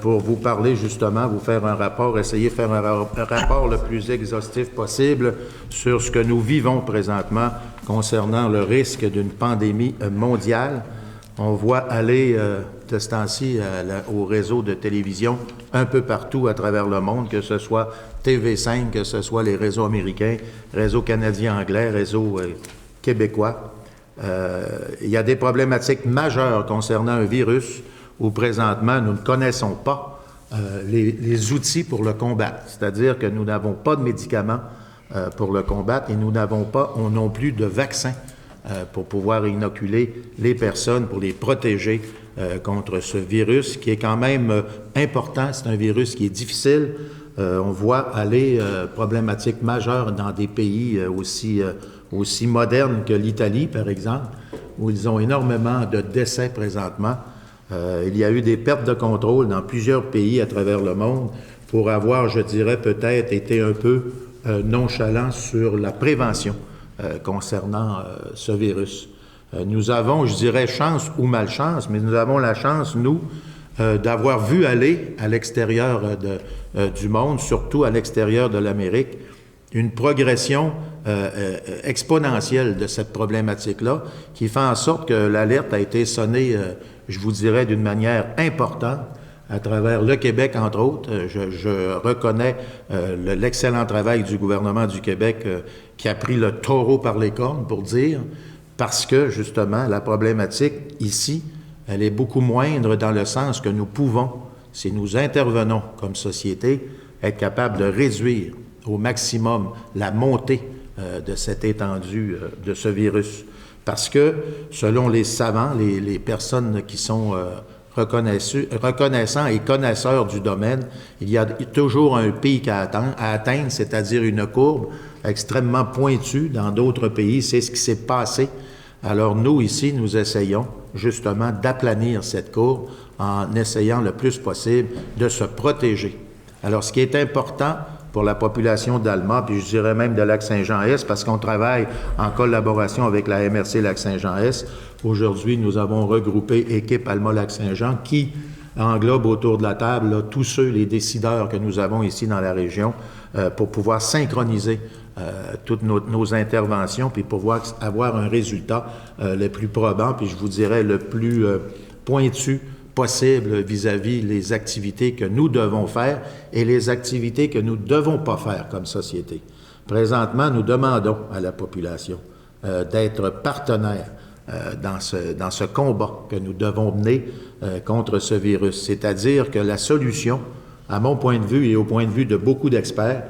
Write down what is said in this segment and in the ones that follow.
pour vous parler justement, vous faire un rapport, essayer de faire un rapport le plus exhaustif possible sur ce que nous vivons présentement concernant le risque d'une pandémie mondiale. On voit aller de ce temps-ci au réseau de télévision un peu partout à travers le monde, que ce soit TV5, que ce soit les réseaux américains, réseau canadien-anglais, réseau québécois. Il y a des problématiques majeures concernant un virus où présentement nous ne connaissons pas les outils pour le combattre. C'est-à-dire que nous n'avons pas de médicaments pour le combattre et nous n'avons pas non plus de vaccins pour pouvoir inoculer les personnes, pour les protéger contre ce virus qui est quand même important. C'est un virus qui est difficile. On voit aller problématiques majeures dans des pays aussi modernes que l'Italie, par exemple, où ils ont énormément de décès présentement. Il y a eu des pertes de contrôle dans plusieurs pays à travers le monde pour avoir, je dirais, peut-être été un peu nonchalant sur la prévention concernant ce virus. Nous avons, je dirais, chance ou malchance, mais nous avons la chance, nous, d'avoir vu aller à l'extérieur du monde, surtout à l'extérieur de l'Amérique, une progression exponentielle de cette problématique-là, qui fait en sorte que l'alerte a été sonnée, je vous dirais, d'une manière importante à travers le Québec, entre autres. Je reconnais l'excellent travail du gouvernement du Québec qui a pris le taureau par les cornes, pour dire, parce que, justement, la problématique ici, elle est beaucoup moindre dans le sens que nous pouvons, si nous intervenons comme société, être capables de réduire au maximum la montée de cette étendue de ce virus. Parce que, selon les savants, les personnes qui sont reconnaissants et connaisseurs du domaine, il y a toujours un pic à atteindre, c'est-à-dire une courbe extrêmement pointue dans d'autres pays. C'est ce qui s'est passé. Alors nous, ici, nous essayons justement d'aplanir cette courbe en essayant le plus possible de se protéger. Alors, ce qui est important pour la population d'Alma, puis je dirais même de Lac-Saint-Jean-Est, parce qu'on travaille en collaboration avec la MRC Lac-Saint-Jean-Est. Aujourd'hui, nous avons regroupé équipe Alma-Lac-Saint-Jean qui englobe autour de la table là, tous ceux, les décideurs que nous avons ici dans la région, pour pouvoir synchroniser toutes nos interventions, puis pouvoir avoir un résultat le plus probant, puis je vous dirais le plus pointu possible vis-à-vis les activités que nous devons faire et les activités que nous ne devons pas faire comme société. Présentement, nous demandons à la population d'être partenaire dans ce combat que nous devons mener contre ce virus. C'est-à-dire que la solution, à mon point de vue et au point de vue de beaucoup d'experts,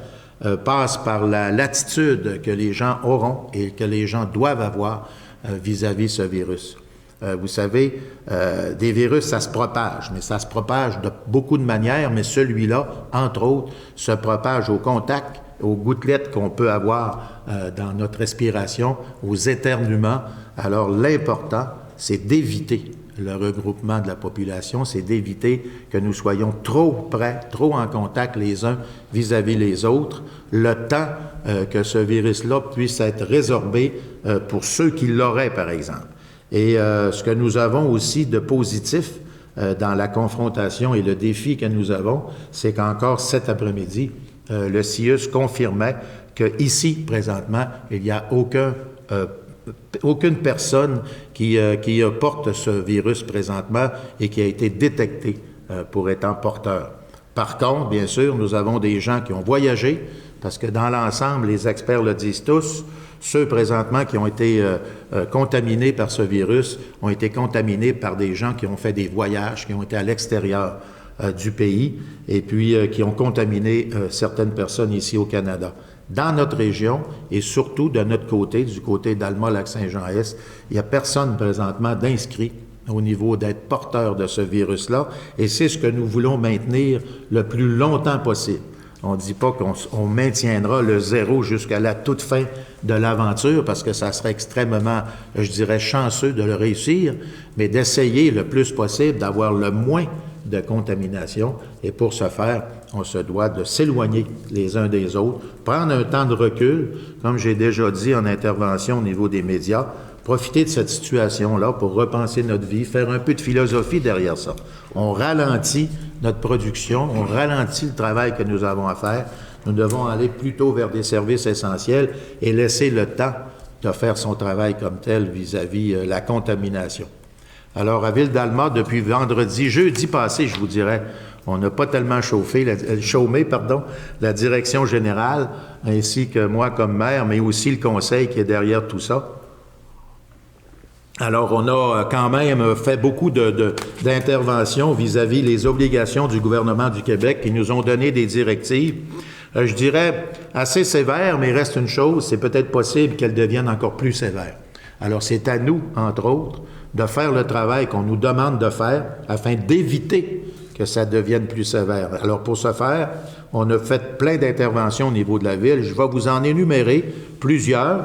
passe par la latitude que les gens auront et que les gens doivent avoir vis-à-vis ce virus. Vous savez, des virus, ça se propage, mais ça se propage de beaucoup de manières, mais celui-là, entre autres, se propage au contact, aux gouttelettes qu'on peut avoir dans notre respiration, aux éternuements. Alors, l'important, c'est d'éviter le regroupement de la population, c'est d'éviter que nous soyons trop près, trop en contact les uns vis-à-vis les autres, le temps que ce virus-là puisse être résorbé pour ceux qui l'auraient, par exemple. Et ce que nous avons aussi de positif dans la confrontation et le défi que nous avons, c'est qu'encore cet après-midi, le CIUS confirmait qu'ici, présentement, il n'y a aucune personne qui porte ce virus présentement et qui a été détectée pour étant porteur. Par contre, bien sûr, nous avons des gens qui ont voyagé, parce que dans l'ensemble, les experts le disent tous, ceux présentement qui ont été contaminés par ce virus ont été contaminés par des gens qui ont fait des voyages, qui ont été à l'extérieur du pays et puis qui ont contaminé certaines personnes ici au Canada. Dans notre région et surtout de notre côté, du côté d'Alma-Lac-Saint-Jean-Est, il n'y a personne présentement d'inscrit au niveau d'être porteur de ce virus-là et c'est ce que nous voulons maintenir le plus longtemps possible. On ne dit pas qu'on maintiendra le zéro jusqu'à la toute fin de l'aventure parce que ça serait extrêmement, je dirais, chanceux de le réussir, mais d'essayer le plus possible d'avoir le moins de contamination. Et pour ce faire, on se doit de s'éloigner les uns des autres, prendre un temps de recul, comme j'ai déjà dit en intervention au niveau des médias, profiter de cette situation-là pour repenser notre vie, faire un peu de philosophie derrière ça. On ralentit notre production, on ralentit le travail que nous avons à faire. Nous devons aller plutôt vers des services essentiels et laisser le temps de faire son travail comme tel vis-à-vis la contamination. Alors, à Ville-d'Alma, depuis jeudi passé, je vous dirais, on n'a pas tellement chômé, la direction générale, ainsi que moi comme maire, mais aussi le conseil qui est derrière tout ça. Alors, on a quand même fait beaucoup d'interventions vis-à-vis les obligations du gouvernement du Québec qui nous ont donné des directives, je dirais, assez sévères, mais il reste une chose, c'est peut-être possible qu'elles deviennent encore plus sévères. Alors, c'est à nous, entre autres, de faire le travail qu'on nous demande de faire afin d'éviter que ça devienne plus sévère. Alors, pour ce faire, on a fait plein d'interventions au niveau de la Ville. Je vais vous en énumérer plusieurs.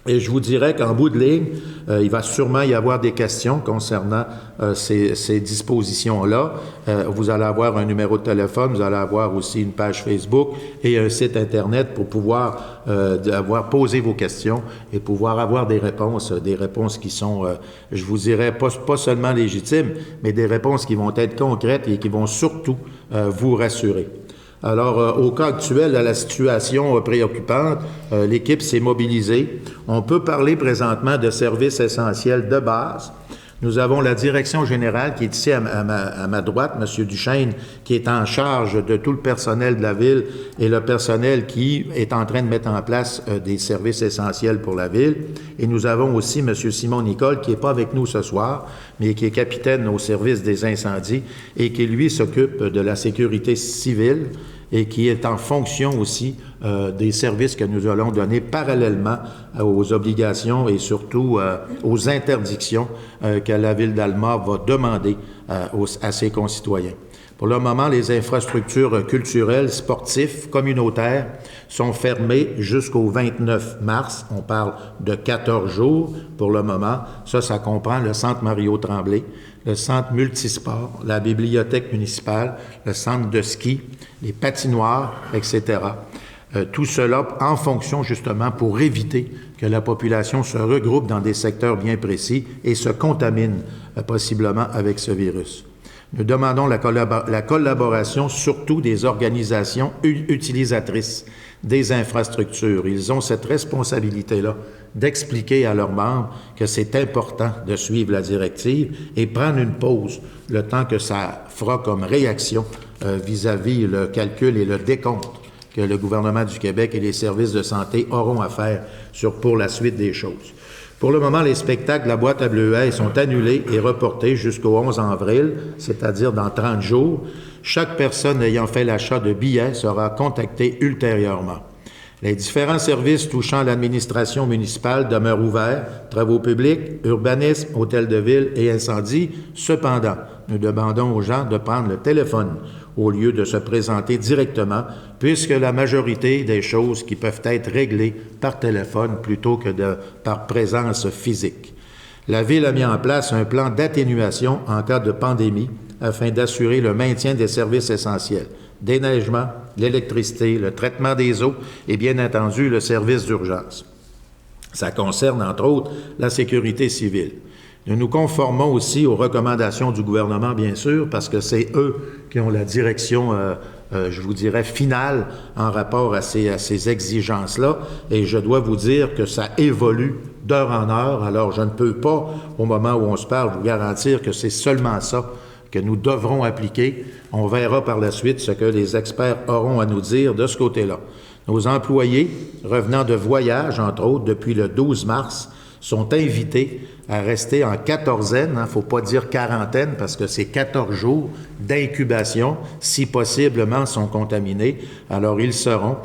Et je vous dirais qu'en bout de ligne, il va sûrement y avoir des questions concernant ces dispositions-là. Vous allez avoir un numéro de téléphone, vous allez avoir aussi une page Facebook et un site Internet pour pouvoir poser vos questions et pouvoir avoir des réponses qui sont, je vous dirais, pas seulement légitimes, mais des réponses qui vont être concrètes et qui vont surtout vous rassurer. Alors, au cas actuel, de la situation préoccupante, l'équipe s'est mobilisée. On peut parler présentement de services essentiels de base. Nous avons la direction générale qui est ici à ma droite, M. Duchesne, qui est en charge de tout le personnel de la Ville et le personnel qui est en train de mettre en place des services essentiels pour la Ville. Et nous avons aussi M. Simon Nicole, qui n'est pas avec nous ce soir, mais qui est capitaine au service des incendies et qui, lui, s'occupe de la sécurité civile et qui est en fonction aussi des services que nous allons donner parallèlement aux obligations et surtout aux interdictions que la Ville d'Alma va demander à ses concitoyens. Pour le moment, les infrastructures culturelles, sportives, communautaires sont fermées jusqu'au 29 mars. On parle de 14 jours pour le moment. Ça comprend le Centre Mario-Tremblay, le Centre multisport, la bibliothèque municipale, le centre de ski, les patinoires, etc. Tout cela en fonction justement pour éviter que la population se regroupe dans des secteurs bien précis et se contamine possiblement avec ce virus. Nous demandons la collaboration surtout des organisations utilisatrices des infrastructures. Ils ont cette responsabilité-là d'expliquer à leurs membres que c'est important de suivre la directive et prendre une pause le temps que ça fera comme réaction vis-à-vis le calcul et le décompte que le gouvernement du Québec et les services de santé auront à faire pour la suite des choses. Pour le moment, les spectacles de la boîte à Bleuets sont annulés et reportés jusqu'au 11 avril, c'est-à-dire dans 30 jours. Chaque personne ayant fait l'achat de billets sera contactée ultérieurement. Les différents services touchant l'administration municipale demeurent ouverts, travaux publics, urbanisme, hôtel de ville et incendie. Cependant, nous demandons aux gens de prendre le téléphone au lieu de se présenter directement, puisque la majorité des choses qui peuvent être réglées par téléphone plutôt que par présence physique. La Ville a mis en place un plan d'atténuation en cas de pandémie afin d'assurer le maintien des services essentiels, déneigement, l'électricité, le traitement des eaux et bien entendu le service d'urgence. Ça concerne entre autres la sécurité civile. Nous nous conformons aussi aux recommandations du gouvernement, bien sûr, parce que c'est eux qui ont la direction, je vous dirais, finale en rapport à ces exigences-là. Et je dois vous dire que ça évolue d'heure en heure. Alors, je ne peux pas, au moment où on se parle, vous garantir que c'est seulement ça que nous devrons appliquer. On verra par la suite ce que les experts auront à nous dire de ce côté-là. Nos employés, revenant de voyage, entre autres, depuis le 12 mars, sont invités à rester en quatorzaine, il ne faut pas dire quarantaine, parce que c'est 14 jours d'incubation, si possiblement sont contaminés. Alors ils seront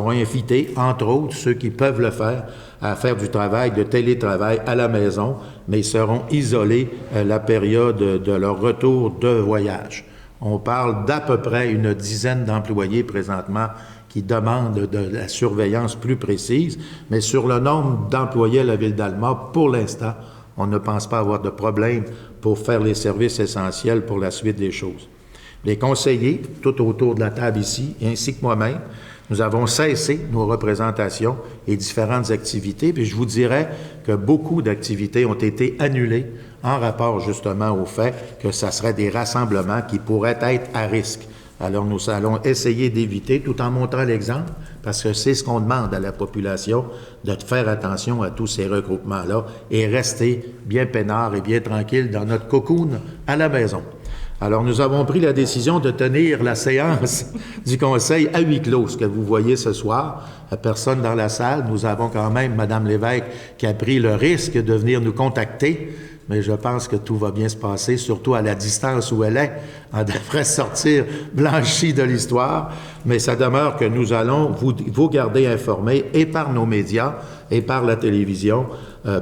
invités, entre autres, ceux qui peuvent le faire, à faire du travail, de télétravail à la maison, mais ils seront isolés la période de leur retour de voyage. On parle d'à peu près une dizaine d'employés présentement qui demandent de la surveillance plus précise, mais sur le nombre d'employés à la Ville d'Alma, pour l'instant, on ne pense pas avoir de problème pour faire les services essentiels pour la suite des choses. Les conseillers, tout autour de la table ici, ainsi que moi-même, nous avons cessé nos représentations et différentes activités, puis je vous dirais que beaucoup d'activités ont été annulées en rapport justement au fait que ça serait des rassemblements qui pourraient être à risque. Alors nous allons essayer d'éviter, tout en montrant l'exemple, parce que c'est ce qu'on demande à la population, de faire attention à tous ces regroupements-là et rester bien peinard et bien tranquille dans notre cocoon à la maison. Alors, nous avons pris la décision de tenir la séance du Conseil à huis clos, ce que vous voyez ce soir. Personne dans la salle. Nous avons quand même Mme Lévesque qui a pris le risque de venir nous contacter, mais je pense que tout va bien se passer, surtout à la distance où elle est. Elle devrait sortir blanchie de l'histoire, mais ça demeure que nous allons vous garder informés, et par nos médias, et par la télévision,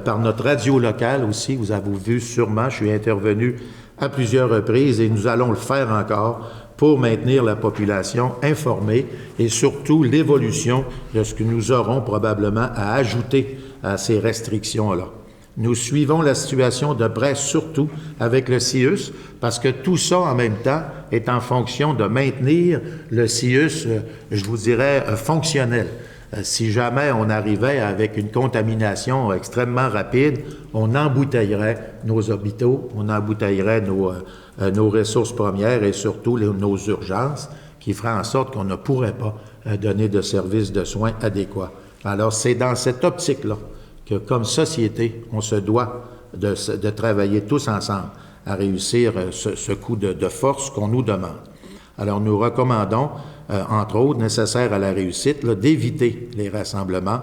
par notre radio locale aussi. Vous avez vu sûrement, je suis intervenu à plusieurs reprises et nous allons le faire encore pour maintenir la population informée et surtout l'évolution de ce que nous aurons probablement à ajouter à ces restrictions-là. Nous suivons la situation de près, surtout avec le CIUS, parce que tout ça, en même temps, est en fonction de maintenir le CIUS, je vous dirais, fonctionnel. Si jamais on arrivait avec une contamination extrêmement rapide, on embouteillerait nos hôpitaux, on embouteillerait nos ressources premières et surtout nos urgences, qui ferait en sorte qu'on ne pourrait pas donner de services de soins adéquats. Alors, c'est dans cette optique-là que, comme société, on se doit de travailler tous ensemble à réussir ce coup de force qu'on nous demande. Alors, nous recommandons, entre autres, nécessaires à la réussite, d'éviter les rassemblements.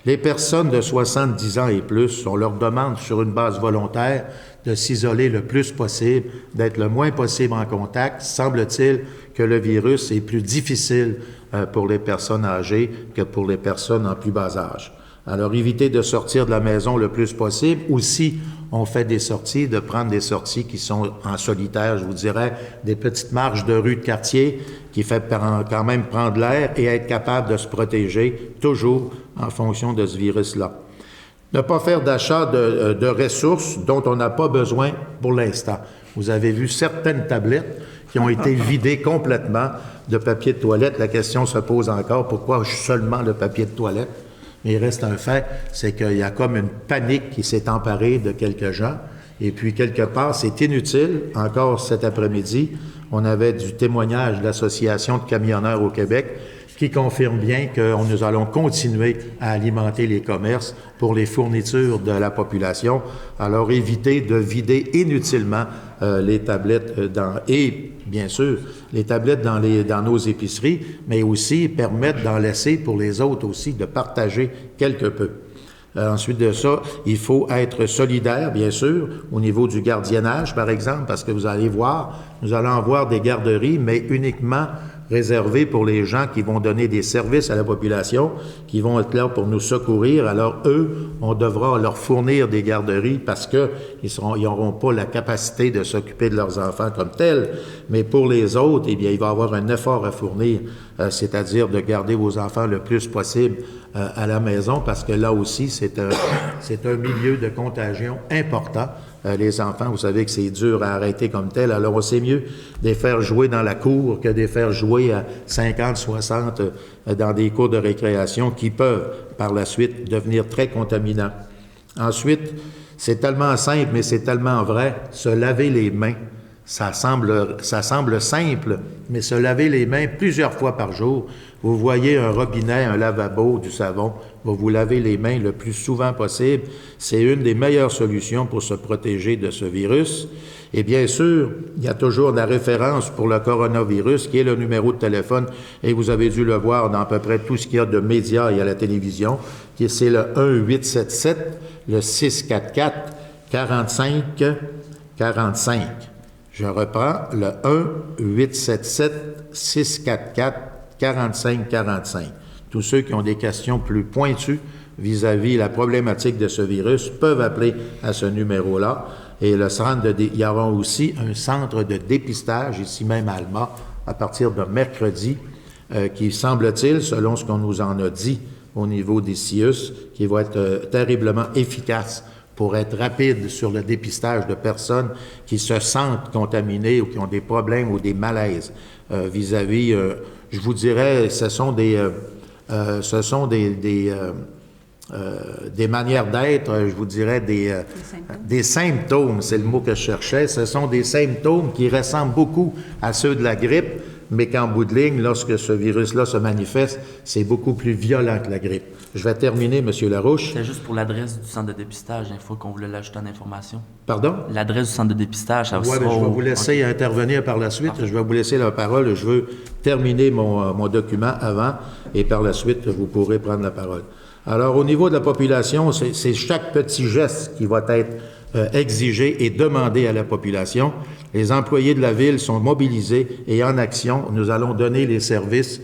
Les personnes de 70 ans et plus, on leur demande sur une base volontaire de s'isoler le plus possible, d'être le moins possible en contact. Semble-t-il que le virus est plus difficile pour les personnes âgées que pour les personnes en plus bas âge. Alors, évitez de sortir de la maison le plus possible. Aussi, on fait des sorties, de prendre des sorties qui sont en solitaire, je vous dirais, des petites marches de rue de quartier qui fait quand même prendre l'air et être capable de se protéger, toujours en fonction de ce virus-là. Ne pas faire d'achat de ressources dont on n'a pas besoin pour l'instant. Vous avez vu certaines tablettes qui ont été vidées complètement de papier de toilette. La question se pose encore, pourquoi seulement le papier de toilette? Mais il reste un fait, c'est qu'il y a comme une panique qui s'est emparée de quelques gens. Et puis, quelque part, c'est inutile. Encore cet après-midi, on avait du témoignage de l'Association de camionneurs au Québec qui confirme bien que nous allons continuer à alimenter les commerces pour les fournitures de la population. Alors, évitez de vider inutilement les tablettes et, bien sûr, les tablettes dans nos épiceries, mais aussi permettre d'en laisser pour les autres aussi, de partager quelque peu. Ensuite de ça, il faut être solidaire, bien sûr, au niveau du gardiennage, par exemple, parce que vous allez voir, nous allons avoir des garderies, mais uniquement réservées pour les gens qui vont donner des services à la population, qui vont être là pour nous secourir. Alors, eux, on devra leur fournir des garderies parce qu'ils n'auront pas la capacité de s'occuper de leurs enfants comme tels. Mais pour les autres, eh bien, il va y avoir un effort à fournir, c'est-à-dire de garder vos enfants le plus possible à la maison, parce que là aussi, c'est un milieu de contagion important. Les enfants, vous savez que c'est dur à arrêter comme tel, alors c'est mieux de les faire jouer dans la cour que de les faire jouer à 50, 60 dans des cours de récréation qui peuvent, par la suite, devenir très contaminants. Ensuite, c'est tellement simple, mais c'est tellement vrai, se laver les mains. Ça semble simple, mais se laver les mains plusieurs fois par jour. Vous voyez un robinet, un lavabo, du savon, vous vous lavez les mains le plus souvent possible. C'est une des meilleures solutions pour se protéger de ce virus. Et bien sûr, il y a toujours la référence pour le coronavirus, qui est le numéro de téléphone, et vous avez dû le voir dans à peu près tout ce qu'il y a de médias et à la télévision, qui c'est le 1-877, le 644-45-45. Je reprends, le 1-877-644-4545. Tous ceux qui ont des questions plus pointues vis-à-vis la problématique de ce virus peuvent appeler à ce numéro-là. Et il y aura aussi un centre de dépistage, ici même à Alma, à partir de mercredi, qui semble-t-il, selon ce qu'on nous en a dit au niveau des CIUS, qui va être terriblement efficace pour être rapide sur le dépistage de personnes qui se sentent contaminées ou qui ont des problèmes ou des malaises vis-à-vis, je vous dirais, ce sont des des manières d'être, je vous dirais des symptômes, c'est le mot que je cherchais. Ce sont des symptômes qui ressemblent beaucoup à ceux de la grippe, mais qu'en bout de ligne, lorsque ce virus-là se manifeste, c'est beaucoup plus violent que la grippe. Je vais terminer, M. Larouche. C'est juste pour l'adresse du centre de dépistage, une fois qu'on voulait l'ajouter en information. Pardon? L'adresse du centre de dépistage, ça Oui, mais je vais vous laisser intervenir par la suite. Parfait. Je vais vous laisser la parole. Je veux terminer mon document avant et par la suite, vous pourrez prendre la parole. Alors, au niveau de la population, c'est chaque petit geste qui va être exigé et demandé à la population. Les employés de la Ville sont mobilisés et en action. Nous allons donner les services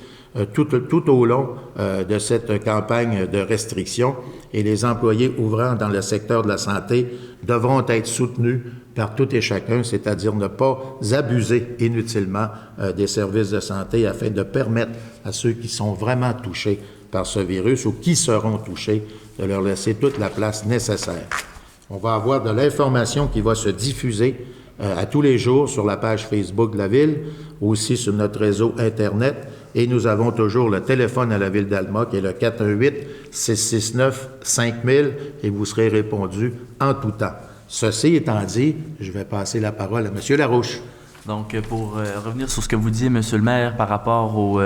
tout au long de cette campagne de restriction et les employés ouvrant dans le secteur de la santé devront être soutenus par tout et chacun, c'est-à-dire ne pas abuser inutilement des services de santé afin de permettre à ceux qui sont vraiment touchés par ce virus ou qui seront touchés de leur laisser toute la place nécessaire. On va avoir de l'information qui va se diffuser à tous les jours sur la page Facebook de la Ville, aussi sur notre réseau Internet. Et nous avons toujours le téléphone à la Ville d'Alma qui est le 418-669-5000 et vous serez répondu en tout temps. Ceci étant dit, je vais passer la parole à M. Larouche. Donc, pour revenir sur ce que vous dites, M. le maire, par rapport aux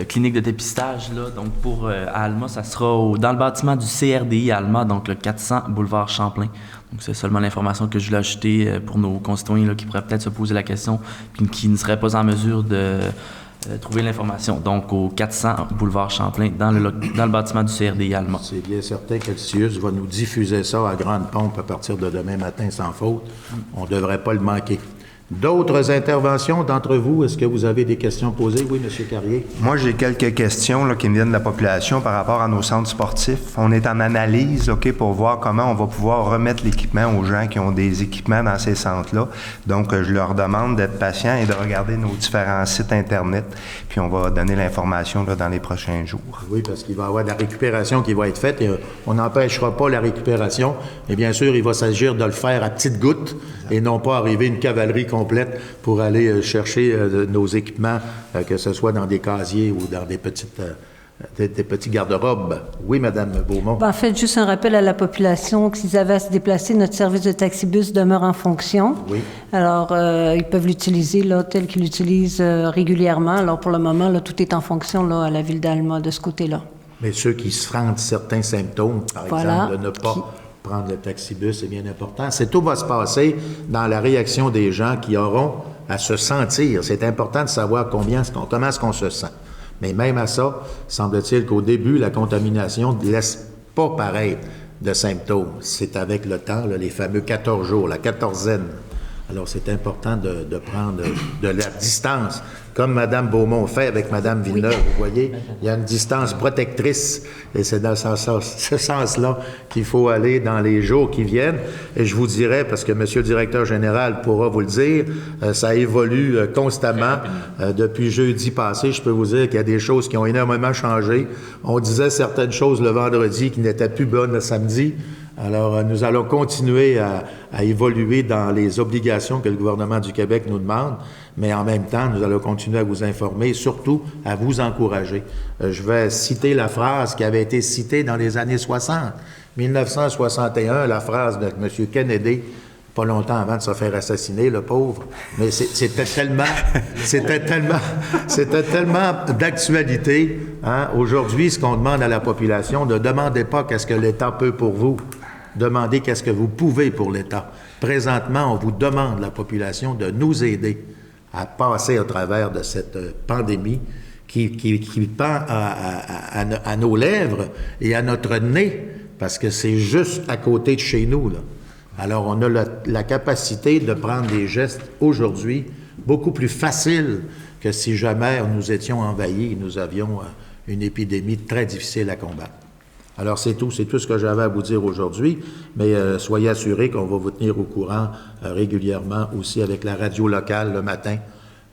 cliniques de dépistage, là, donc pour à Alma, ça sera dans le bâtiment du CRDI à Alma, donc le 400 boulevard Champlain. Donc, c'est seulement l'information que je voulais ajouter pour nos concitoyens là, qui pourraient peut-être se poser la question puis qui ne seraient pas en mesure de trouver l'information. Donc, au 400 boulevard Champlain, dans le bâtiment du CRDI Alma. C'est bien certain que le CIUS va nous diffuser ça à grande pompe à partir de demain matin sans faute. On ne devrait pas le manquer. D'autres interventions d'entre vous? Est-ce que vous avez des questions posées? Oui, M. Carrier. Moi, j'ai quelques questions là, qui me viennent de la population par rapport à nos centres sportifs. On est en analyse pour voir comment on va pouvoir remettre l'équipement aux gens qui ont des équipements dans ces centres-là. Donc, je leur demande d'être patients et de regarder nos différents sites Internet. Puis, on va donner l'information là, dans les prochains jours. Oui, parce qu'il va y avoir de la récupération qui va être faite et on n'empêchera pas la récupération. Mais bien sûr, il va s'agir de le faire à petites gouttes et non pas arriver une cavalerie complète pour aller chercher nos équipements, que ce soit dans des casiers ou dans des petits garde-robes. Oui, Mme Beaumont. En fait, juste un rappel à la population que s'ils avaient à se déplacer, notre service de taxibus demeure en fonction. Oui. Alors, ils peuvent l'utiliser là, tel qu'ils l'utilisent régulièrement. Alors, pour le moment, là, tout est en fonction là, à la Ville d'Alma de ce côté-là. Mais ceux qui se rendent certains symptômes, par exemple, de ne pas prendre le taxibus, c'est bien important. Tout va se passer dans la réaction des gens qui auront à se sentir. C'est important de savoir comment est-ce qu'on se sent. Mais même à ça, semble-t-il qu'au début, la contamination ne laisse pas paraître de symptômes. C'est avec le temps, là, les fameux 14 jours, la quatorzaine. Alors, c'est important de prendre de la distance, comme Mme Beaumont fait avec Mme Villeneuve. Vous voyez, il y a une distance protectrice et c'est dans ce sens-là qu'il faut aller dans les jours qui viennent. Et je vous dirais, parce que M. le directeur général pourra vous le dire, ça évolue constamment. Depuis jeudi passé, je peux vous dire qu'il y a des choses qui ont énormément changé. On disait certaines choses le vendredi qui n'étaient plus bonnes le samedi. Alors, nous allons continuer à évoluer dans les obligations que le gouvernement du Québec nous demande, mais en même temps, nous allons continuer à vous informer et surtout à vous encourager. Je vais citer la phrase qui avait été citée dans les années 60. 1961, la phrase de M. Kennedy, pas longtemps avant de se faire assassiner, le pauvre, mais c'était tellement d'actualité. Hein? Aujourd'hui, ce qu'on demande à la population, ne demandez pas qu'est-ce que l'État peut pour vous. Demandez qu'est-ce que vous pouvez pour l'État. Présentement, on vous demande, la population, de nous aider à passer au travers de cette pandémie qui pend à nos lèvres et à notre nez, parce que c'est juste à côté de chez nous, là. Alors, on a la capacité de prendre des gestes aujourd'hui beaucoup plus faciles que si jamais nous étions envahis et nous avions une épidémie très difficile à combattre. Alors, c'est tout ce que j'avais à vous dire aujourd'hui, mais soyez assurés qu'on va vous tenir au courant régulièrement aussi avec la radio locale le matin.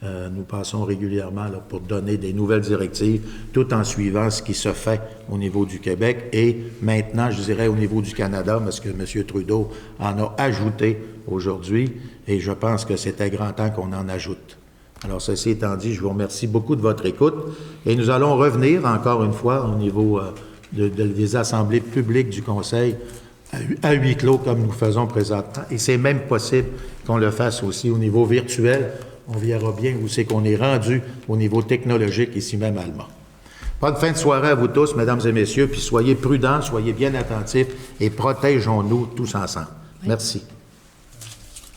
Nous passons régulièrement là, pour donner des nouvelles directives, tout en suivant ce qui se fait au niveau du Québec et maintenant, je dirais, au niveau du Canada, parce que M. Trudeau en a ajouté aujourd'hui et je pense que c'était grand temps qu'on en ajoute. Alors, ceci étant dit, je vous remercie beaucoup de votre écoute et nous allons revenir encore une fois au niveau des assemblées publiques du Conseil à huis clos comme nous faisons présentement. Et c'est même possible qu'on le fasse aussi au niveau virtuel. On verra bien où c'est qu'on est rendu au niveau technologique ici même à Alma. Bonne fin de soirée à vous tous, mesdames et messieurs, puis soyez prudents, soyez bien attentifs et protégeons-nous tous ensemble. Merci.